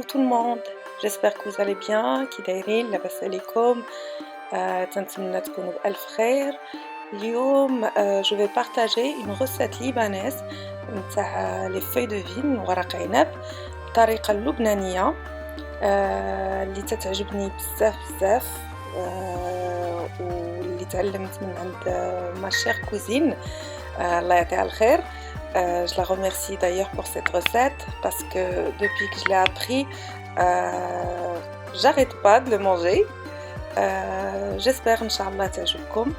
tout le monde, j'espère que vous allez bien, كي دايرين لاباس عليكم تنتمنى تكونوا بألف خير. اليوم je vais partager une recette libanaise نتاع les feuilles de vigne ورق عنب بالطريقة اللبنانية اللي تتعجبني بزاف واللي تعلمت من عند ma chère cousine الله يعطيها الخير. Je la remercie d'ailleurs pour cette recette parce que depuis que je l'ai appris, j'arrête pas de le manger. J'espère Inch'Allah تعجبكم.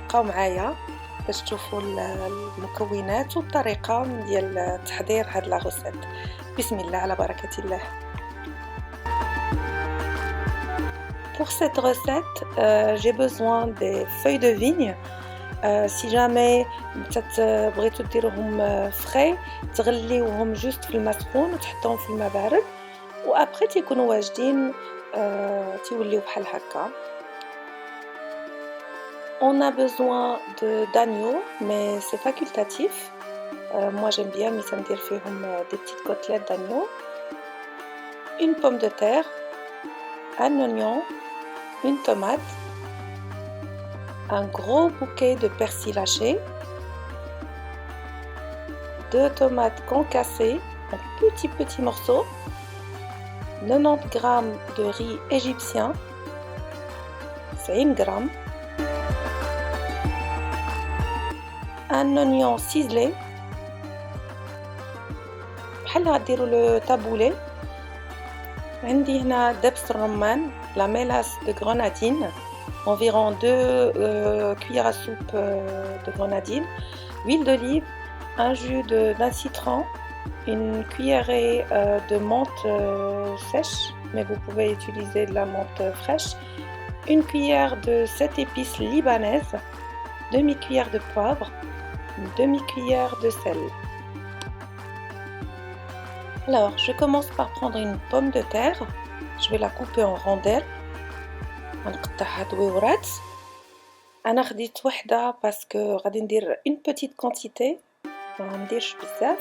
بقاو معايا باش تشوفوا المكونات والطريقة ديال تحضير هاد لا recette. بسم الله على بركة الله. Pour cette recette, j'ai besoin des feuilles de vigne. Si jamais بغيتو ديروهم frais تغليوهم جوست في الماء سخون وتحطوهم في الماء بارد وابخي تيكونوا واجدين تيوليو بحال هكا. On a besoin d'agneau mais c'est facultatif. Moi j'aime bien mais ça ندير فيهم des petites côtelettes d'agneau. Une pomme de terre, un oignon, une tomate, un gros bouquet de persil haché, 2 tomates concassées en petits morceaux, 90 g de riz égyptien, 90 g, un oignon ciselé, بحال غديروا لو تابولي. عندي هنا دبس الرمان la mélasse de grenadine, environ 2 cuillères à soupe de grenadine, huile d'olive, un jus d'un citron, une cuillerée de menthe sèche, mais vous pouvez utiliser de la menthe fraîche, une cuillère de 7 épices libanaises, demi-cuillère de poivre, une demi-cuillère de sel. Alors, je commence par prendre une pomme de terre, je vais la couper en rondelles. غنقطعها دويورات. انا خديت وحده باسكو غادي ندير une petite quantité ما غنديرش بزاف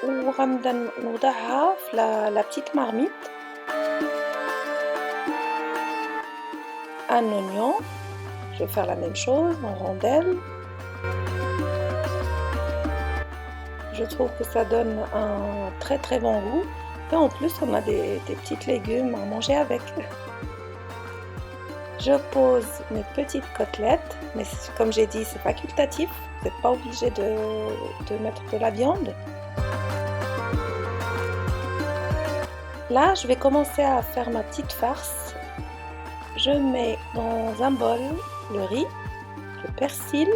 وغنبدا نوضعها في la petite marmite. Un oignon, je vais faire la même chose en rondelles. Je trouve que ça donne un très bon goût et en plus on a des petites légumes à manger avec. Je pose mes petites côtelettes, mais comme j'ai dit, c'est facultatif, vous n'êtes pas obligé de mettre de la viande. Là, je vais commencer à faire ma petite farce. Je mets dans un bol le riz, le persil,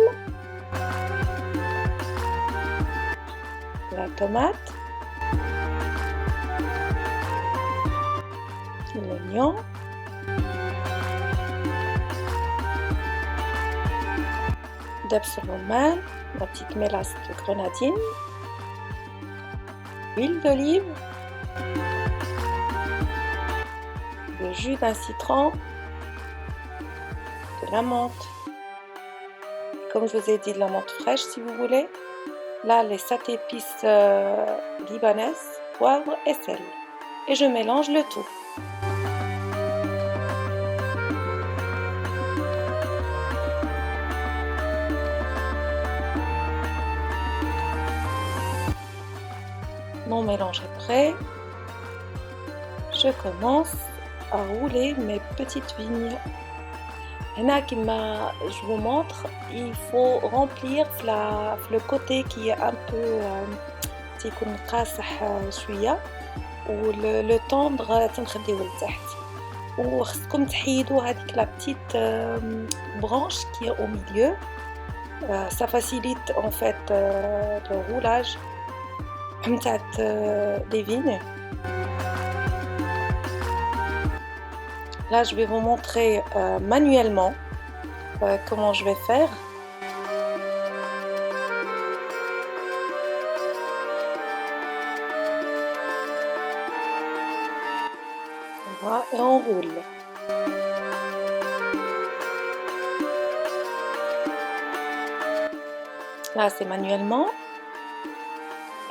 la tomate, l'oignon, دبس الرمان, ma petite mélasse de grenadine, huile d'olive, le jus d'un citron, de la menthe, comme je vous ai dit de la menthe fraîche si vous voulez, là les 7 épices libanaises, poivre et sel, et je mélange le tout. Mon mélange est prêt, je commence à rouler mes petites vignes. Là, comme je vous montre, il faut remplir le côté qui est un peu تيكون قاصح شوية le tendre تنخديوه لتحت وخصكم تحيدوا هذيك la petite branche qui est au milieu. Ça facilite en fait le roulage des vignes. Là, je vais vous montrer manuellement comment je vais faire. Voilà, et on roule. Là, c'est manuellement.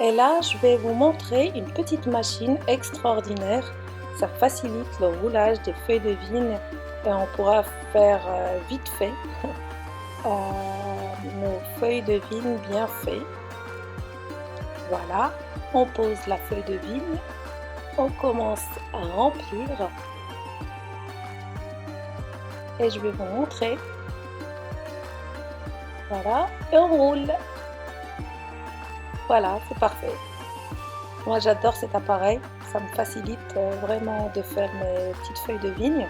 Et là, je vais vous montrer une petite machine extraordinaire. Ça facilite le roulage des feuilles de vigne et on pourra faire vite fait nos feuilles de vigne bien faites. Voilà, on pose la feuille de vigne, on commence à remplir et je vais vous montrer. Voilà, et on roule. Voilà, c'est parfait. Moi j'adore cet appareil, ça me facilite vraiment de faire mes petites feuilles de vigne.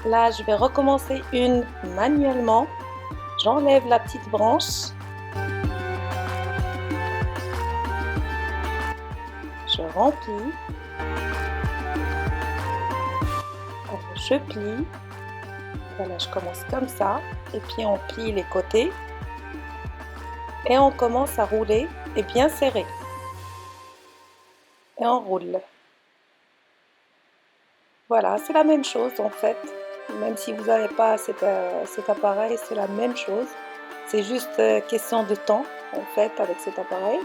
Là, je vais recommencer une manuellement. J'enlève la petite branche. Je remplis. Alors, je plie. Voilà, je commence comme ça. Et puis on plie les côtés. Et on commence à rouler et bien serrer. Et on roule. Voilà, c'est la même chose en fait. Même si vous n'avez pas cet appareil, c'est la même chose. C'est juste question de temps en fait avec cet appareil.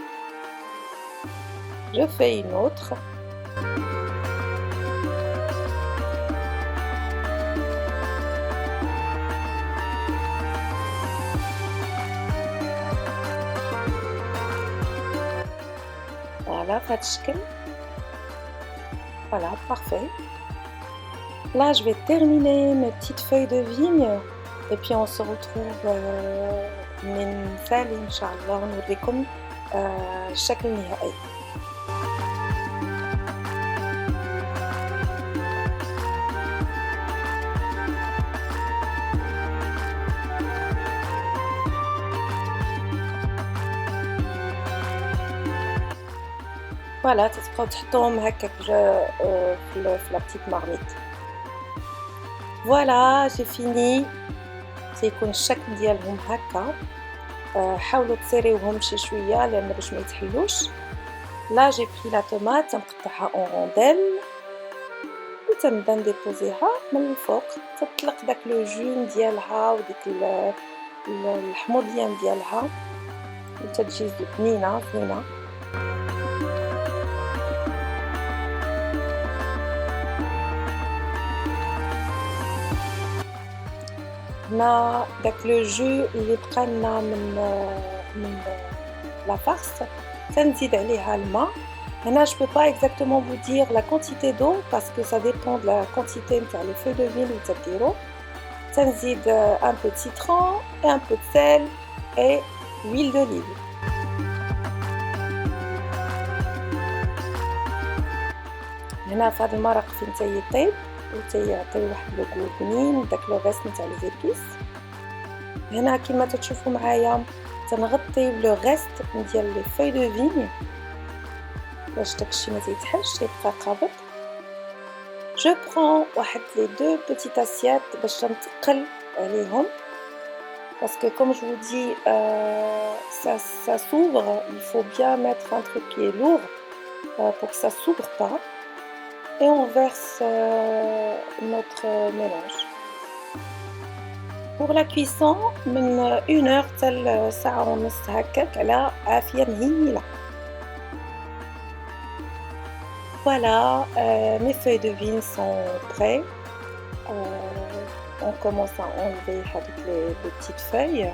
Je fais une autre. Voilà, voilà, parfait. Là, je vais terminer mes petites feuilles de vigne et puis on se retrouve من ثاني إن شاء الله نوريكم الشكل النهائي. فوالا تبقاو تحطوهم هكاك في la petite marmite. فوالا جي فيني. سيكون الشكل ديالهم هكا. حاولوا تسيريوهم شي شويه لان باش ما يتحلوش. لا جي بري لا طوماط تنقطعها اون رونديل وتنبدا نديبوزيها من الفوق تطلق داك لو جون ديالها وديك الحموضيان ديالها وتتجي بنينه زوينه. هنا داك لو جو اللي بقى لنا من لا فارس تنزيد عليها الماء. هنا je peux pas exactement vous dire la quantité d'eau parce que ça dépend de la quantité نتاع les feuilles de vigne اللي تديرو. تنزيد un peu de citron et un peu de sel et huile d'olive. هنا في هذا المرق فين تيطيب وتيعطي واحد لو غو بنين داك لو غيست نتاع ليزيبيس. هنا كيما تشوفوا معايا تنغطي لو غيست ديال لي فوي دو فيني باش داكشي ما يتحلش يبقى قابض. جو برون واحد لي دو بوتيت اسيات باش نتقل عليهم parce que comme je vous dis ça s'ouvre, il faut bien mettre un truc qui est lourd pour que ça s'ouvre pas. Et on verse notre mélange. Pour la cuisson, من 1 heure حتى ساعة ونص هكاك على عافية مهيلة. Voilà, mes feuilles de vigne sont prêtes. On commence à enlever avec les petites feuilles.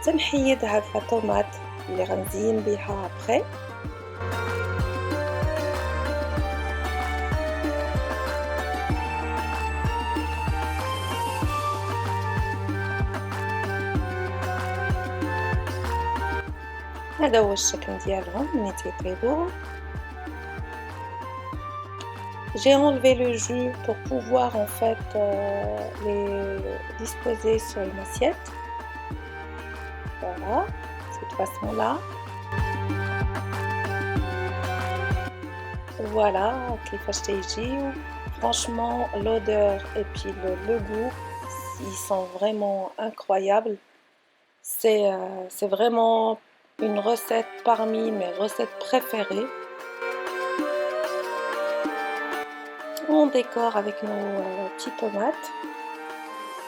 تنحيد هاد la tomate اللي غنزين بها après. هذا هو الشكل ديالهم ملي تيطيبوا. J'ai enlevé le jus pour pouvoir en fait les disposer sur une assiette. Voilà, de cette façon-là. Voilà, كيفاش تيجيو. Franchement, l'odeur et puis le goût, ils sont vraiment incroyables. C'est vraiment une recette parmi mes recettes préférées. On décore avec nos petites tomates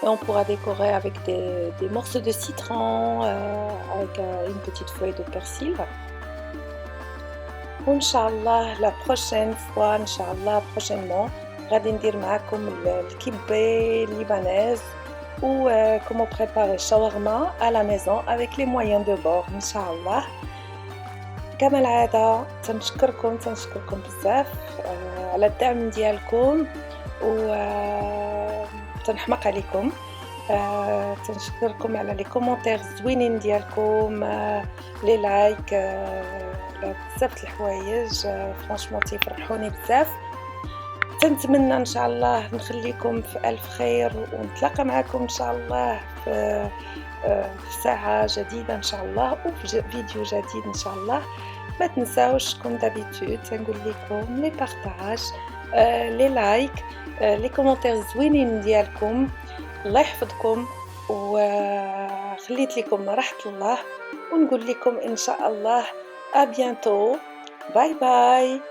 Et on pourra décorer avec des morceaux de citron, avec une petite feuille de persil. Inch'Allah la prochaine fois, Inch'Allah prochainement, غادي ندير معاكم الكبة اللبنانيز ou comment préparer shawarma à la maison avec les moyens de bord Inch'Allah. كما العادة تنشكركم بزاف على الدعم ديالكم و تنحماق عليكم. تنشكركم على لي كومونتير زوينين ديالكم، لي لايك، بزاف د الحوايج فرانشمون تيفرحوني بزاف. تنتمنى ان شاء الله نخليكم في الف خير ونتلاقى معكم ان شاء الله في ساعة جديدة ان شاء الله وفي فيديو جديد ان شاء الله. ما تنساوش كوم دابيتود تنقول لكم لي بارطاج، لي لايك، لي كومونتير زوينين ديالكم. الله يحفظكم وخليت لكم راحة الله ونقول لكم ان شاء الله ابيانتو. باي باي.